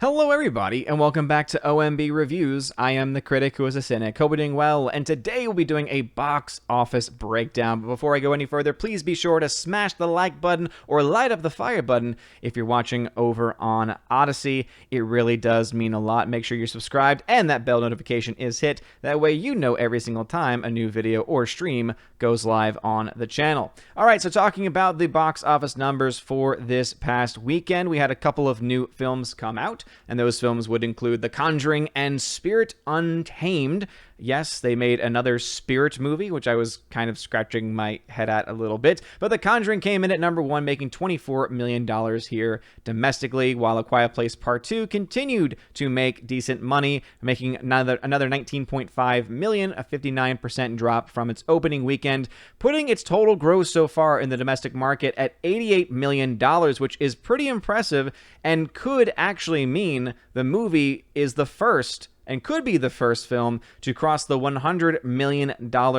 Hello everybody, and welcome back to OMB Reviews. I am the critic who is a cynic. Hope you're doing well, and today we'll be doing a box office breakdown. But before I go any further, please be sure to smash the like button or light up the fire button if you're watching over on Odyssey. It really does mean a lot. Make sure you're subscribed and that bell notification is hit. That way you know every single time a new video or stream goes live on the channel. Alright, so talking about the box office numbers for this past weekend, we had a couple of new films come out. And those films would include The Conjuring and Spirit Untamed. Yes, they made another Spirit movie, which I was kind of scratching my head at a little bit. But The Conjuring came in at number one, making $24 million here domestically, while A Quiet Place Part 2 continued to make decent money, making another $19.5 million, a 59% drop from its opening weekend, putting its total gross so far in the domestic market at $88 million, which is pretty impressive and could actually mean the movie is the first and could be the first film to cross the $100 million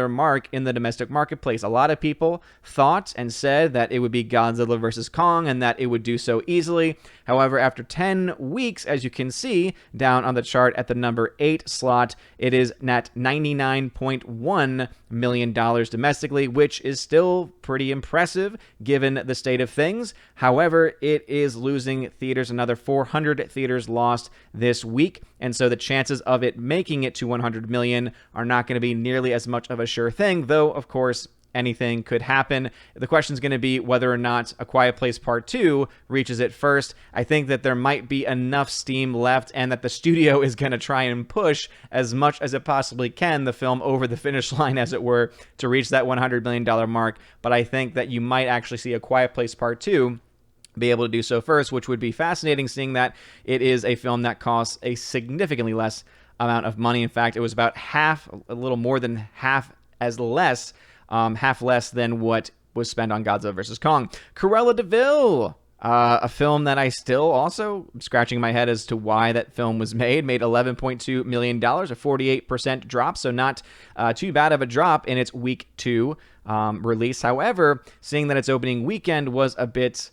mark in the domestic marketplace. A lot of people thought and said that it would be Godzilla vs. Kong and that it would do so easily. However, after 10 weeks, as you can see down on the chart at the number 8 slot, it is at $99.1 million domestically, which is still pretty impressive given the state of things. However, it is losing theaters, another 400 theaters lost this week, and so the chances of it making it to 100 million are not going to be nearly as much of a sure thing, though, of course, anything could happen. The question is going to be whether or not A Quiet Place Part 2 reaches it first. I think that there might be enough steam left and that the studio is going to try and push as much as it possibly can the film over the finish line, as it were, to reach that $100 million mark. But I think that you might actually see A Quiet Place Part 2 be able to do so first, which would be fascinating, seeing that it is a film that costs a significantly less amount of money. In fact, it was about half, a little more than half less than what was spent on Godzilla vs. Kong. Cruella de Vil, a film that I still also am scratching my head as to why that film was made $11.2 million, a 48% drop, so not too bad of a drop in its week 2 release. However, seeing that its opening weekend was a bit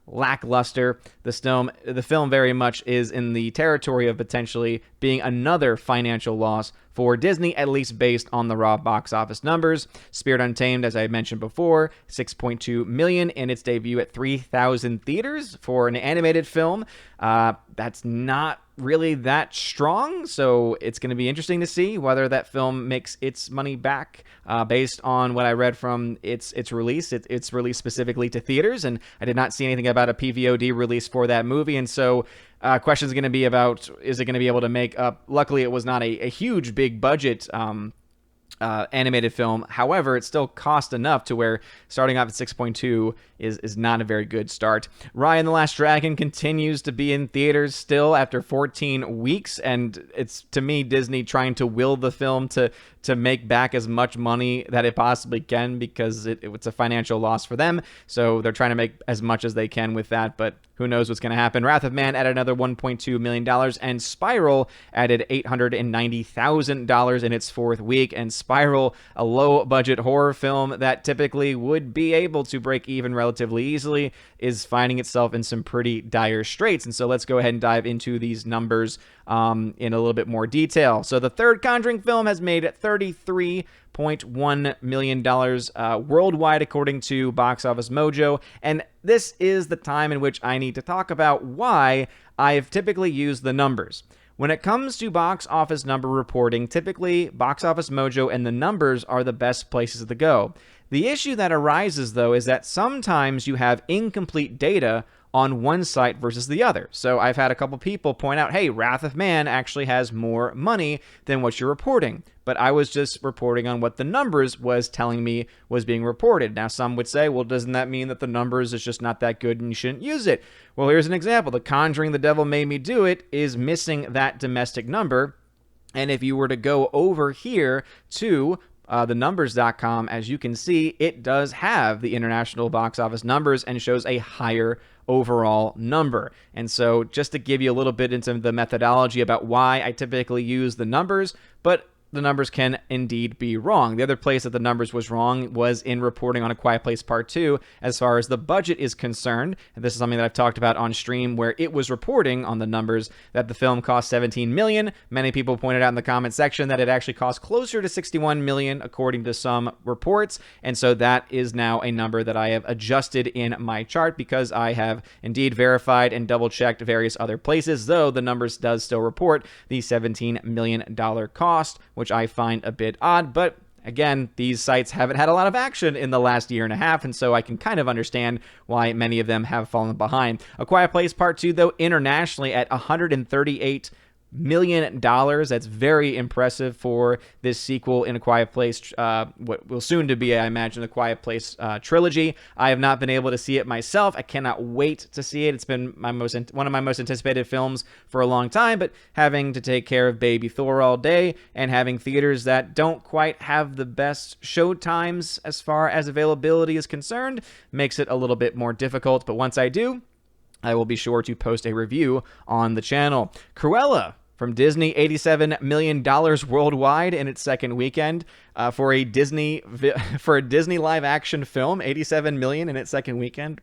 lackluster, the film very much is in the territory of potentially being another financial loss for Disney, at least based on the raw box office numbers. Spirit Untamed, as I mentioned before, $6.2 million in its debut at 3,000 theaters for an animated film. That's not really that strong, so it's going to be interesting to see whether that film makes its money back based on what I read from its release. It's released specifically to theaters, and I did not see anything about a PVOD release for that movie, and so question is going to be about, is it going to be able to make up? Luckily, it was not a huge, big budget animated film. However, it still cost enough to where starting off at 6.2 is not a very good start. Raya and the Last Dragon continues to be in theaters still after 14 weeks, and it's, to me, Disney trying to will the film to make back as much money that it possibly can, because it's a financial loss for them, so they're trying to make as much as they can with that, but who knows what's going to happen. Wrath of Man added another $1.2 million, and Spiral added $890,000 in its 4th week. And Spiral, a low-budget horror film that typically would be able to break even relatively easily, is finding itself in some pretty dire straits. And so let's go ahead and dive into these numbers in a little bit more detail. So the third Conjuring film has made $33.1 million worldwide, according to Box Office Mojo. And this is the time in which I need to talk about why I've typically used the numbers. When it comes to box office number reporting, typically Box Office Mojo and the numbers are the best places to go. The issue that arises, though, is that sometimes you have incomplete data on one site versus the other. So I've had a couple people point out, hey, Wrath of Man actually has more money than what you're reporting. But I was just reporting on what the numbers was telling me was being reported. Now, some would say, well, doesn't that mean that the numbers is just not that good and you shouldn't use it? Well, here's an example. The Conjuring, The Devil Made Me Do It is missing that domestic number. And if you were to go over here to thenumbers.com, as you can see, it does have the international box office numbers and shows a higher overall number. And so just to give you a little bit into the methodology about why I typically use the numbers, but the numbers can indeed be wrong. The other place that the numbers was wrong was in reporting on A Quiet Place Part 2 as far as the budget is concerned. And this is something that I've talked about on stream, where it was reporting on the numbers that the film cost $17 million. Many people pointed out in the comment section that it actually cost closer to $61 million according to some reports. And so that is now a number that I have adjusted in my chart because I have indeed verified and double checked various other places, though the numbers does still report the $17 million cost, which I find a bit odd. But again, these sites haven't had a lot of action in the last year and a half, and so I can kind of understand why many of them have fallen behind. A Quiet Place Part 2, though, internationally at $138 million. That's very impressive for this sequel in A Quiet Place, what will soon to be, I imagine, the Quiet Place trilogy. I have not been able to see it myself. I cannot wait to see it. It's been one of my most anticipated films for a long time, but having to take care of baby Thor all day and having theaters that don't quite have the best show times as far as availability is concerned makes it a little bit more difficult. But once I do, I will be sure to post a review on the channel. Cruella from Disney, $87 million worldwide in its second weekend. For a Disney live action film, $87 million in its second weekend.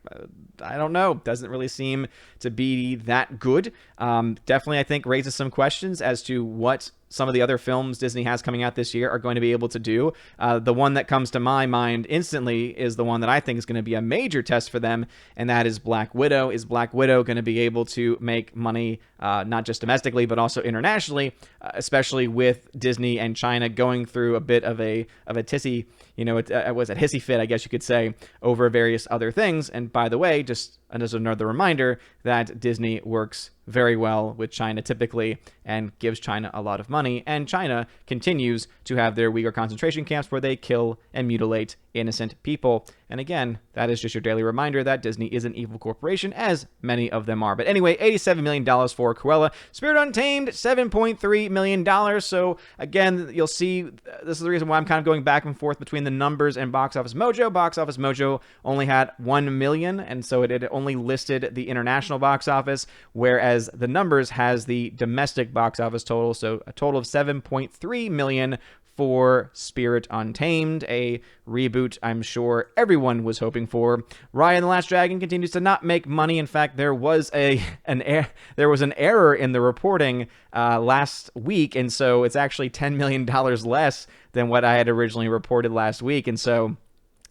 I don't know. Doesn't really seem to be that good. Definitely, I think, raises some questions as to what some of the other films Disney has coming out this year are going to be able to do. The one that comes to my mind instantly is the one that I think is going to be a major test for them, and that is Black Widow. Is Black Widow going to be able to make money, not just domestically, but also internationally, especially with Disney and China going through a bit of a tissy, it was a hissy fit, I guess you could say, over various other things. And by the way, just as another reminder that Disney works very well with China typically and gives China a lot of money, and China continues to have their Uyghur concentration camps where they kill and mutilate innocent people. And again, that is just your daily reminder that Disney is an evil corporation, as many of them are. But anyway, $87 million for Cruella. Spirit Untamed, $7.3 million. So again, you'll see, this is the reason why I'm kind of going back and forth between the numbers and Box Office Mojo. Box Office Mojo only had 1 million, and so it had only listed the international box office, whereas the numbers has the domestic box office total. So a total of 7.3 million for Spirit Untamed, a reboot I'm sure everyone was hoping for. Raya and the Last Dragon continues to not make money. In fact, there was an error in the reporting last week, and so it's actually $10 million less than what I had originally reported last week. And so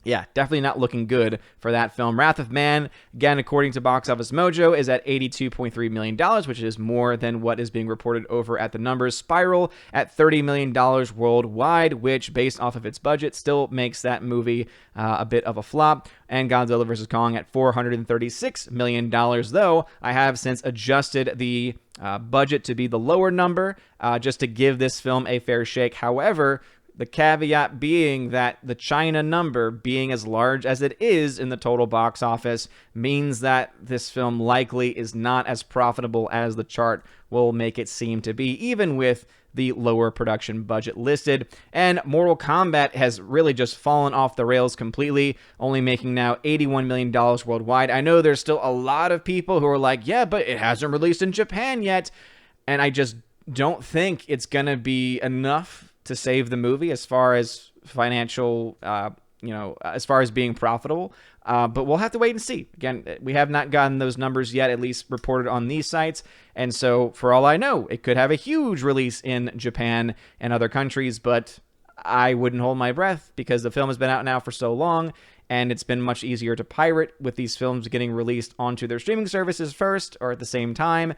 yeah, definitely not looking good for that film. Wrath of Man, again, according to Box Office Mojo, is at $82.3 million, which is more than what is being reported over at the numbers. Spiral at $30 million worldwide, which, based off of its budget, still makes that movie a bit of a flop. And Godzilla vs. Kong at $436 million, though I have since adjusted the budget to be the lower number, just to give this film a fair shake. However, the caveat being that the China number being as large as it is in the total box office means that this film likely is not as profitable as the chart will make it seem to be, even with the lower production budget listed. And Mortal Kombat has really just fallen off the rails completely, only making now $81 million worldwide. I know there's still a lot of people who are like, yeah, but it hasn't released in Japan yet. And I just don't think it's going to be enough to save the movie as far as financial, as far as being profitable. But we'll have to wait and see. Again, we have not gotten those numbers yet, at least reported on these sites. And so for all I know, it could have a huge release in Japan and other countries, but I wouldn't hold my breath because the film has been out now for so long, and it's been much easier to pirate with these films getting released onto their streaming services first or at the same time.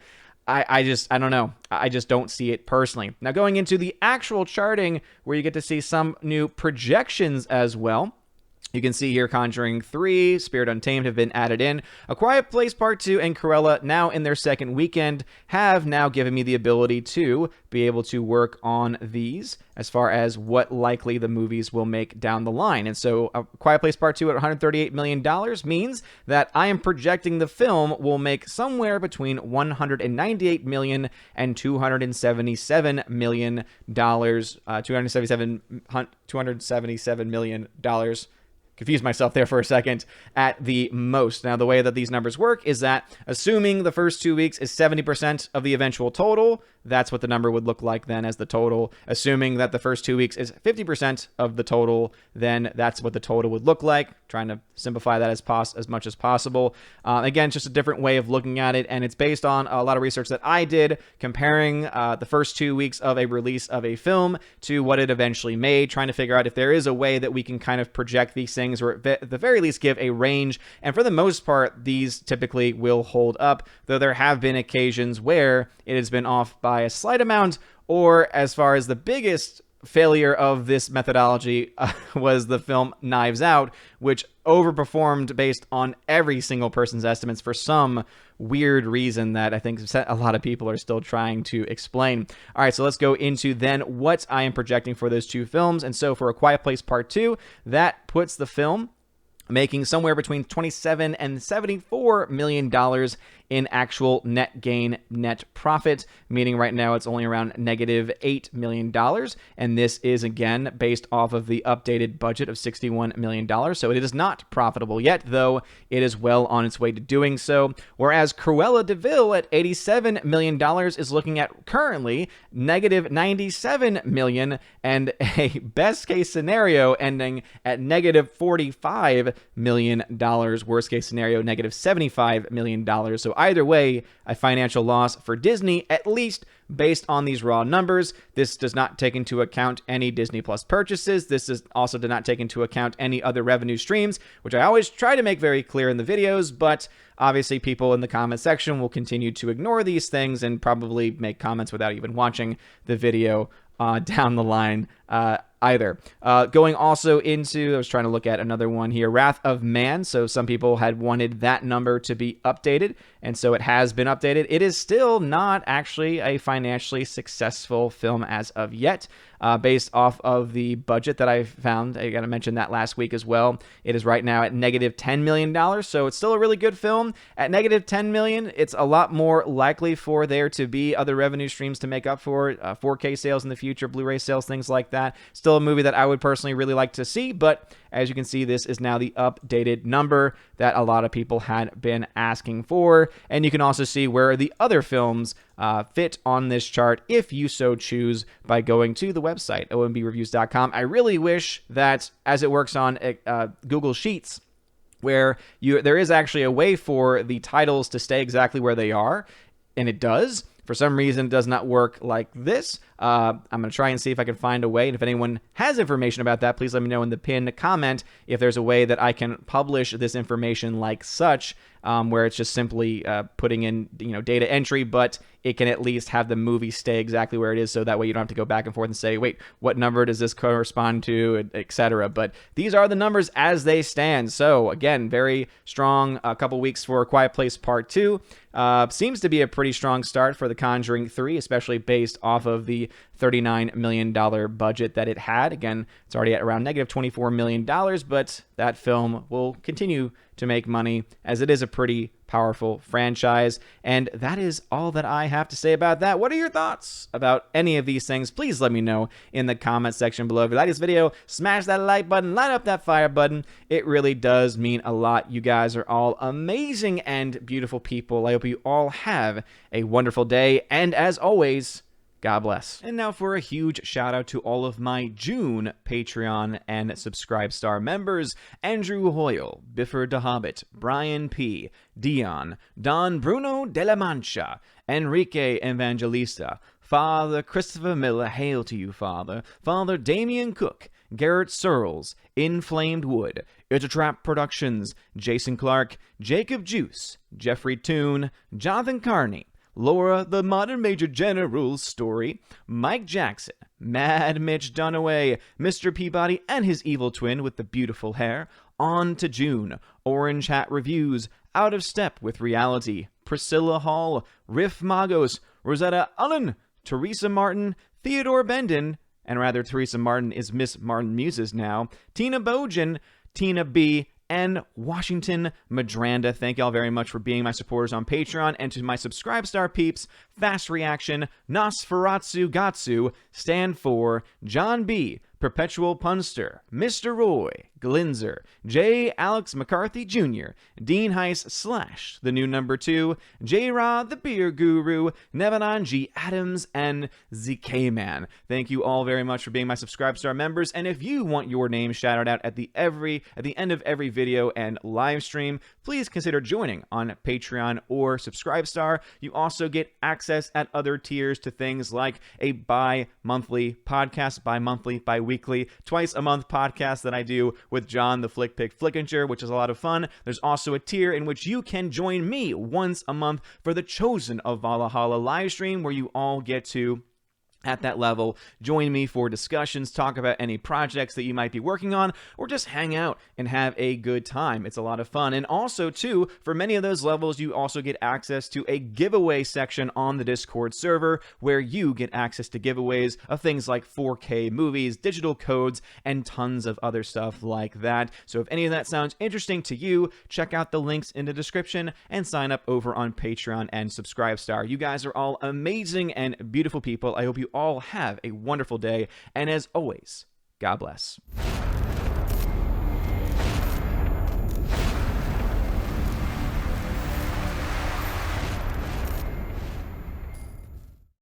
I don't know. I just don't see it personally. Now, going into the actual charting, where you get to see some new projections as well. You can see here Conjuring 3, Spirit Untamed have been added in. A Quiet Place Part 2 and Cruella, now in their second weekend, have now given me the ability to be able to work on these as far as what likely the movies will make down the line. And so A Quiet Place Part 2 at $138 million means that I am projecting the film will make somewhere between $198 million and $277 million. $277 million. confused myself there for a second, at the most. Now, the way that these numbers work is that assuming the first 2 weeks is 70% of the eventual total, that's what the number would look like then as the total. Assuming that the first 2 weeks is 50% of the total, then that's what the total would look like. Trying to simplify that as much as possible. Again, it's just a different way of looking at it, and it's based on a lot of research that I did comparing the first 2 weeks of a release of a film to what it eventually made, trying to figure out if there is a way that we can kind of project these things, or at the very least give a range. And for the most part, these typically will hold up, though there have been occasions where it has been off by a slight amount, or as far as the biggest failure of this methodology was the film Knives Out, which overperformed based on every single person's estimates for some weird reason that I think a lot of people are still trying to explain. All right, so let's go into then what I am projecting for those two films. And so for A Quiet Place Part 2, that puts the film making somewhere between $27 and $74 million in actual net gain, net profit, meaning right now it's only around negative $8 million. And this is, again, based off of the updated budget of $61 million. So it is not profitable yet, though it is well on its way to doing so. Whereas Cruella de Vil at $87 million is looking at currently negative $97 million, and a best case scenario ending at negative $45 million. Worst case scenario, negative $75 million. So either way, a financial loss for Disney, at least based on these raw numbers. This does not take into account any Disney Plus purchases. This also did not take into account any other revenue streams, which I always try to make very clear in the videos, but obviously people in the comment section will continue to ignore these things and probably make comments without even watching the video down the line either. Going also into, I was trying to look at another one here, Wrath of Man. So some people had wanted that number to be updated, and so it has been updated. It is still not actually a financially successful film as of yet, based off of the budget that I found. I got to mention that last week as well. It is right now at negative $10 million, so it's still a really good film. At negative $10 million, it's a lot more likely for there to be other revenue streams to make up for it, 4K sales in the future, Blu-ray sales, things like that. Still a movie that I would personally really like to see, but as you can see, this is now the updated number that a lot of people had been asking for. And you can also see where the other films fit on this chart if you so choose by going to the website, ombreviews.com. I really wish that, as it works on Google Sheets, where there is actually a way for the titles to stay exactly where they are, and it does. For some reason, it does not work like this. I'm going to try and see if I can find a way. And if anyone has information about that, please let me know in the pinned comment if there's a way that I can publish this information like such, where it's just simply putting in data entry, but it can at least have the movie stay exactly where it is, so that way you don't have to go back and forth and say, wait, what number does this correspond to, etc. But these are the numbers as they stand. So again, very strong. A couple weeks for Quiet Place Part 2. Seems to be a pretty strong start for The Conjuring 3, especially based off of the $39 million budget that it had. Again, it's already at around negative $24 million, but that film will continue to make money as it is a pretty powerful franchise. And that is all that I have to say about that. What are your thoughts about any of these things? Please let me know in the comment section below. If you like this video, smash that like button, light up that fire button. It really does mean a lot. You guys are all amazing and beautiful people. I hope you all have a wonderful day. And as always, God bless. And now for a huge shout out to all of my June Patreon and Subscribestar members: Andrew Hoyle, Biffer the Hobbit, Brian P., Dion, Don Bruno de la Mancha, Enrique Evangelista, Father Christopher Miller, hail to you, Father, Father Damian Cook, Garrett Searles, Inflamed Wood, It's a Trap Productions, Jason Clark, Jacob Juice, Jeffrey Toone, Jonathan Carney, Laura, the Modern Major General's Story, Mike Jackson, Mad Mitch Dunaway, Mr. Peabody and his evil twin with the beautiful hair, On to June, Orange Hat Reviews, Out of Step with Reality, Priscilla Hall, Riff Magos, Rosetta Allen, Teresa Martin, Theodore Bendon, and rather Teresa Martin is Miss Martin Muses now, Tina Bojan, Tina B., and Washington Madranda. Thank y'all very much for being my supporters on Patreon. And to my Subscribestar peeps, Fast Reaction, Nosferatu Gatsu, Stand For, John B., Perpetual Punster, Mr. Roy, Glinzer, J. Alex McCarthy Jr., Dean Heiss / The New Number 2, J. Ra the Beer Guru, Nevanon G. Adams, and ZK Man. Thank you all very much for being my Subscribestar members, and if you want your name shouted out at the end of every video and live stream, please consider joining on Patreon or Subscribestar. You also get access at other tiers to things like a bi-monthly, bi-weekly, twice a month podcast that I do with John the Flick Pick Flickinger, which is a lot of fun. There's also a tier in which you can join me once a month for the Chosen of Valhalla live stream, where you all get to, at that level, join me for discussions, talk about any projects that you might be working on, or just hang out and have a good time. It's a lot of fun. And also, too, for many of those levels, you also get access to a giveaway section on the Discord server, where you get access to giveaways of things like 4K movies, digital codes, and tons of other stuff like that. So if any of that sounds interesting to you, check out the links in the description and sign up over on Patreon and Subscribestar. You guys are all amazing and beautiful people. I hope you all have a wonderful day, and as always, God bless.